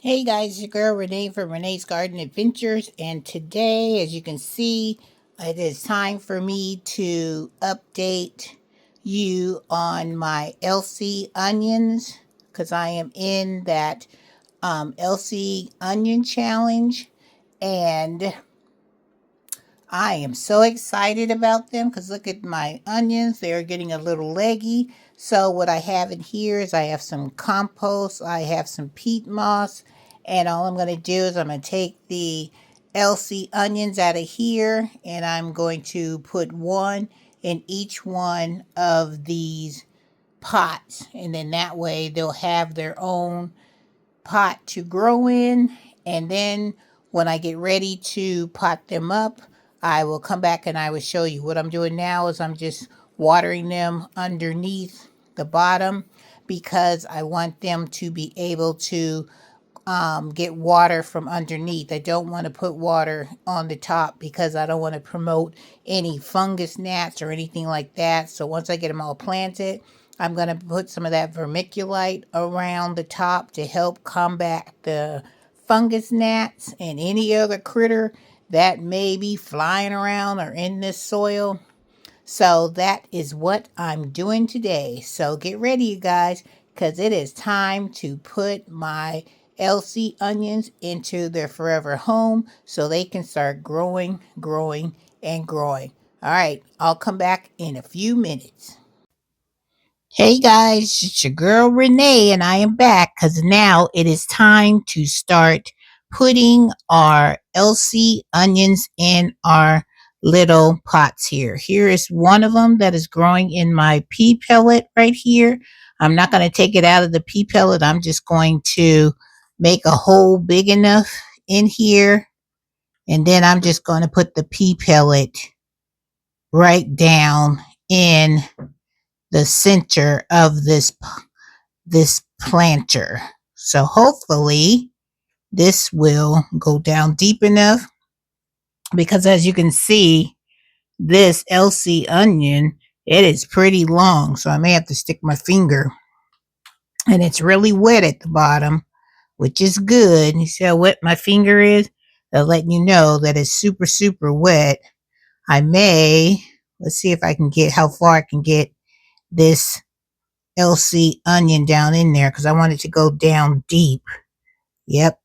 Hey guys, it's your girl Renee from Renee's Garden Adventures, and today, as you can see, it is time for me to update you on my LC onions because I am in that LC onion challenge, and I am so excited about them because look at my onions. They're getting a little leggy. So what I have in here is I have some compost. I have some peat moss. And all I'm going to do is I'm going to take the LC onions out of here. And I'm going to put one in each one of these pots. And then that way they'll have their own pot to grow in, and then when I get ready to pot them up, I will come back and I will show you. What I'm doing now is I'm just watering them underneath the bottom because I want them to be able to get water from underneath. I don't want to put water on the top because I don't want to promote any fungus gnats or anything like that. So once I get them all planted, I'm going to put some of that vermiculite around the top to help combat the fungus gnats and any other critter that may be flying around or in this soil. So that is what I'm doing today. So get ready, you guys, because it is time to put my LC onions into their forever home so they can start growing, and growing. All right, I'll come back in a few minutes. Hey guys, it's your girl Renee, and I am back because now it is time to start putting our LC onions in our little pots here. Here is one of them that is growing in my pea pellet right here. I'm not going to take it out of the pea pellet. I'm just going to make a hole big enough in here, and then I'm just going to put the pea pellet right down in the center of this planter. So hopefully this will go down deep enough because as you can see, this LC onion, it is pretty long. So I may have to stick my finger, and it's really wet at the bottom, which is good. You see how wet my finger is? They're letting you know that it's super, super wet. Let's see if I can get how far I can get this LC onion down in there because I want it to go down deep. Yep.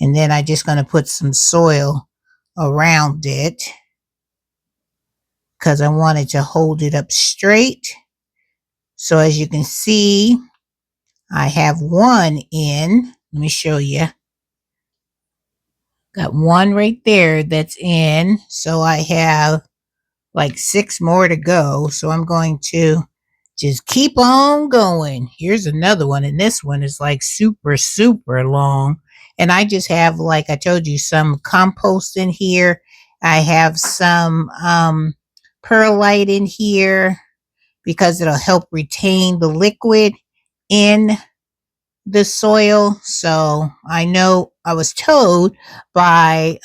And then I just going to put some soil around it because I wanted to hold it up straight. So as you can see, I have one in. Let me show you. Got one right there that's in. So I have like 6 more to go. So I'm going to just keep on going. Here's another one, and this one is like super, super long. And I just have, like I told you, some compost in here. I have some perlite in here because it'll help retain the liquid in the soil. So I know I was told by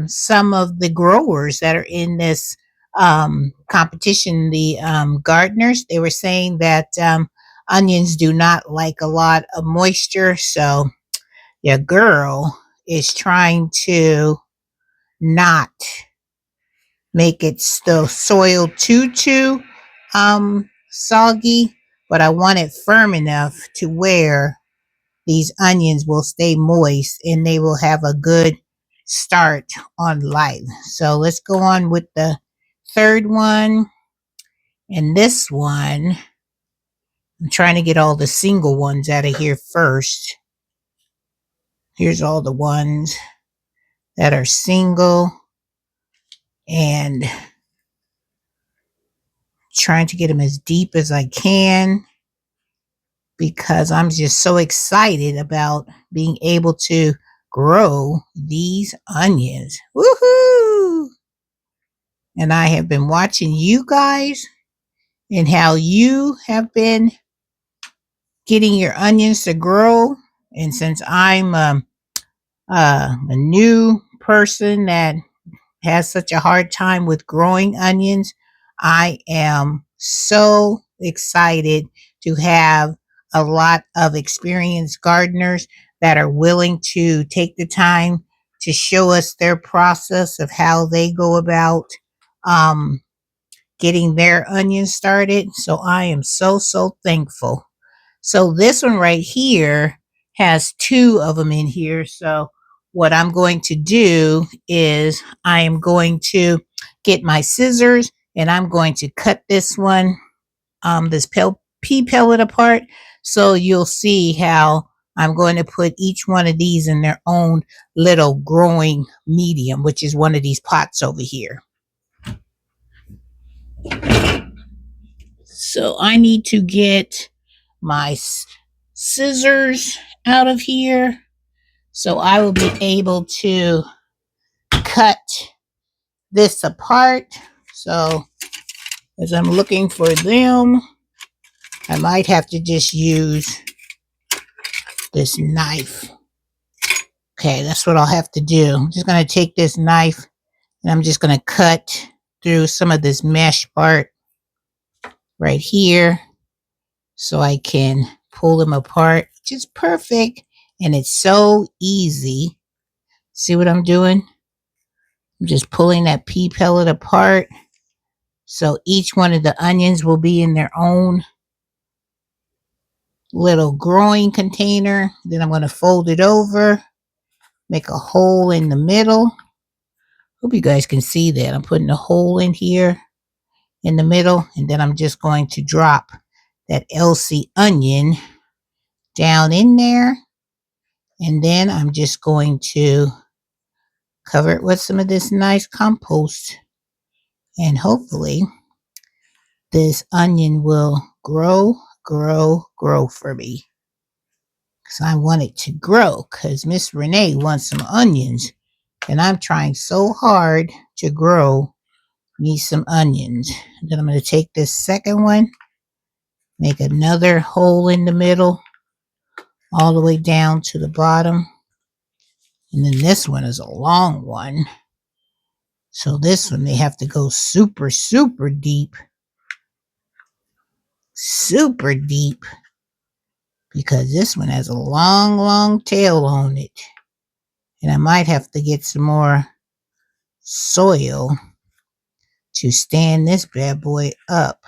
some of the growers that are in this competition, the gardeners, they were saying that onions do not like a lot of moisture. So your girl is trying to not make it the soil too soggy, but I want it firm enough to where these onions will stay moist and they will have a good start on life. So let's go on with the third one. And this one, I'm trying to get all the single ones out of here first. Here's all the ones that are single, and trying to get them as deep as I can because I'm just so excited about being able to grow these onions. Woohoo! And I have been watching you guys and how you have been getting your onions to grow. And since I'm a new person that has such a hard time with growing onions, I am so excited to have a lot of experienced gardeners that are willing to take the time to show us their process of how they go about um, getting their onions started. So I am so thankful. So this one right here has two of them in here. So what I'm going to do is I am going to get my scissors and I'm going to cut this one, this pea pellet apart. So you'll see how I'm going to put each one of these in their own little growing medium, which is one of these pots over here. So I need to get my scissors out of here so I will be able to cut this apart. So as I'm looking for them, I might have to just use this knife. Okay, that's what I'll have to do. I'm just going to take this knife and I'm just going to cut through some of this mesh part right here so I can pull them apart, which is perfect. And it's so easy. See what I'm doing? I'm just pulling that pea pellet apart. So each one of the onions will be in their own little growing container. Then I'm going to fold it over, make a hole in the middle. Hope you guys can see that. I'm putting a hole in here in the middle, and then I'm just going to drop that Elsie onion down in there. And then I'm just going to cover it with some of this nice compost. And hopefully this onion will grow for me. Because I want it to grow, because Miss Renee wants some onions. And I'm trying so hard to grow me some onions. And then I'm going to take this second one, make another hole in the middle, all the way down to the bottom. And then this one is a long one. So this one, they have to go super deep. Super deep. Because this one has a long tail on it. And I might have to get some more soil to stand this bad boy up.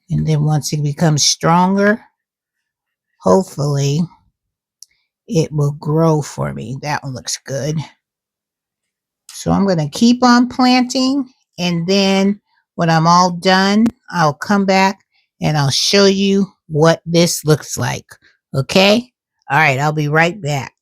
And then once it becomes stronger, hopefully it will grow for me. That one looks good. So I'm going to keep on planting, and then when I'm all done, I'll come back and I'll show you what this looks like. Okay? All right, I'll be right back.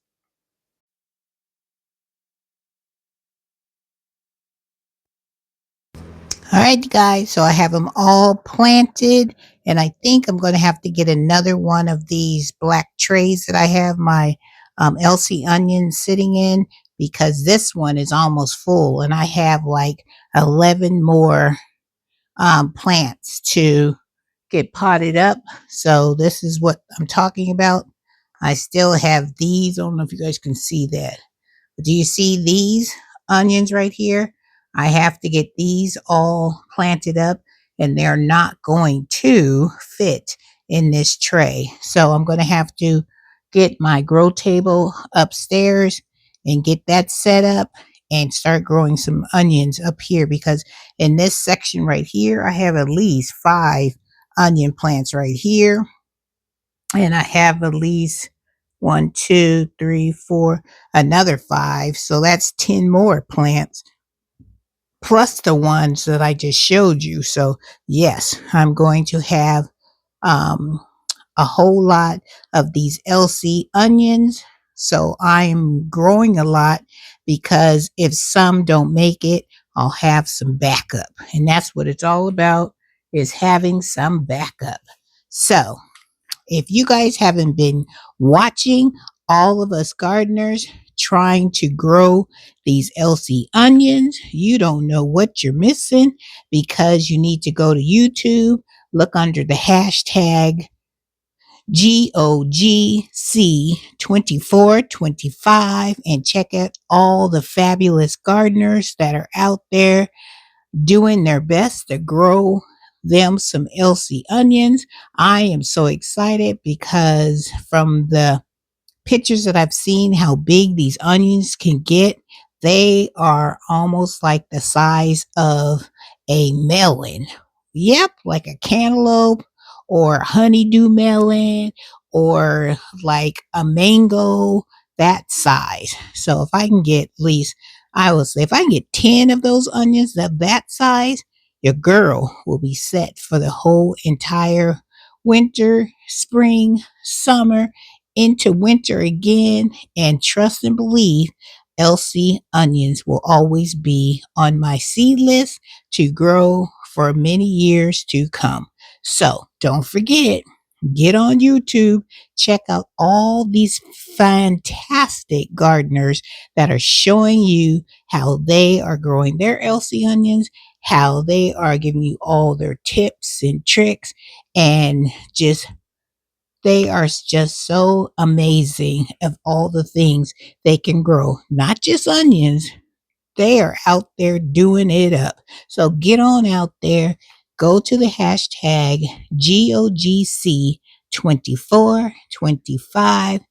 All right, guys, so I have them all planted, and I think I'm going to have to get another one of these black trays that I have my Elsie onions sitting in, because this one is almost full, and I have like 11 more plants to get potted up. So this is what I'm talking about. I still have these. I don't know if you guys can see that. Do you see these onions right here? I have to get these all planted up, and they're not going to fit in this tray. So I'm going to have to get my grow table upstairs and get that set up and start growing some onions up here, because in this section right here, I have at least 5 onion plants right here. And I have at least 1, 2, 3, 4, another 5. So that's 10 more plants plus the ones that I just showed you. So yes, I'm going to have a whole lot of these Elsie onions. So I'm growing a lot, because if some don't make it, I'll have some backup. And that's what it's all about, is having some backup. So if you guys haven't been watching all of us gardeners trying to grow these Elsie onions, you don't know what you're missing, because you need to go to YouTube, look under the hashtag GOGC2425, and check out all the fabulous gardeners that are out there doing their best to grow them some Elsie onions. I am so excited because from the pictures that I've seen how big these onions can get. They are almost like the size of a melon. Yep, like a cantaloupe or honeydew melon or like a mango, that size. So if I can get at least, I will say, if I can get 10 of those onions of that size, your girl will be set for the whole entire winter, spring, summer, into winter again, and trust and believe Elsie onions will always be on my seed list to grow for many years to come. So don't forget, get on YouTube, check out all these fantastic gardeners that are showing you how they are growing their Elsie onions, how they are giving you all their tips and tricks, and just they are just so amazing of all the things they can grow, not just onions. They are out there doing it up. So get on out there, go to the hashtag GOGC2425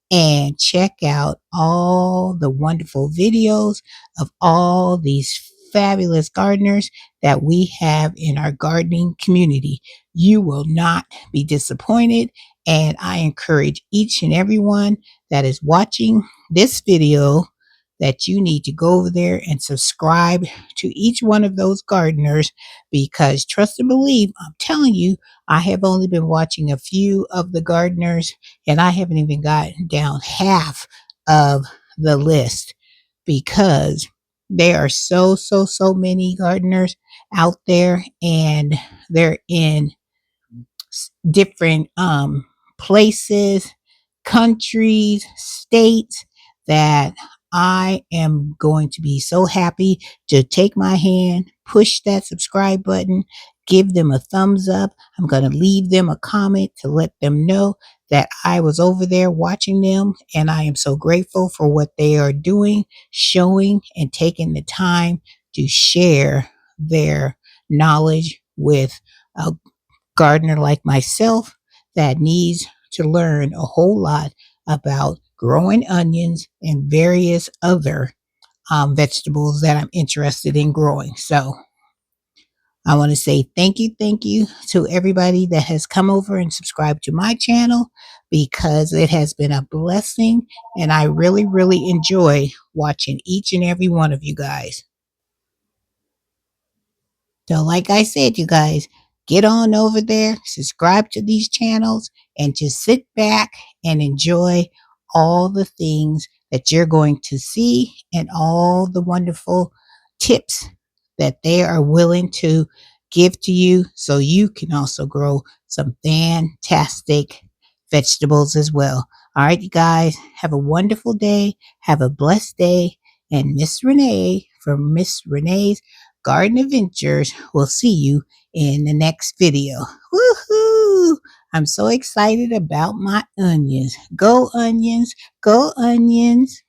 and check out all the wonderful videos of all these fabulous gardeners that we have in our gardening community. You will not be disappointed, and I encourage each and everyone that is watching this video that you need to go over there and subscribe to each one of those gardeners, because trust and believe, I'm telling you, I have only been watching a few of the gardeners and I haven't even gotten down half of the list, because there are so many gardeners out there, and they're in different places, countries, states, that I am going to be so happy to take my hand, push that subscribe button, give them a thumbs up. I'm going to leave them a comment to let them know that I was over there watching them, and I am so grateful for what they are doing, showing, and taking the time to share their knowledge with a gardener like myself that needs to learn a whole lot about growing onions and various other vegetables that I'm interested in growing. So I want to say thank you to everybody that has come over and subscribed to my channel, because it has been a blessing and I really enjoy watching each and every one of you guys. So, like I said, you guys, get on over there, subscribe to these channels, and just sit back and enjoy all the things that you're going to see and all the wonderful tips that they are willing to give to you, so you can also grow some fantastic vegetables as well. All right, you guys, have a wonderful day. Have a blessed day. And Miss Renee from Miss Renee's Garden Adventures will see you in the next video. Woohoo! I'm so excited about my onions. Go onions, go onions.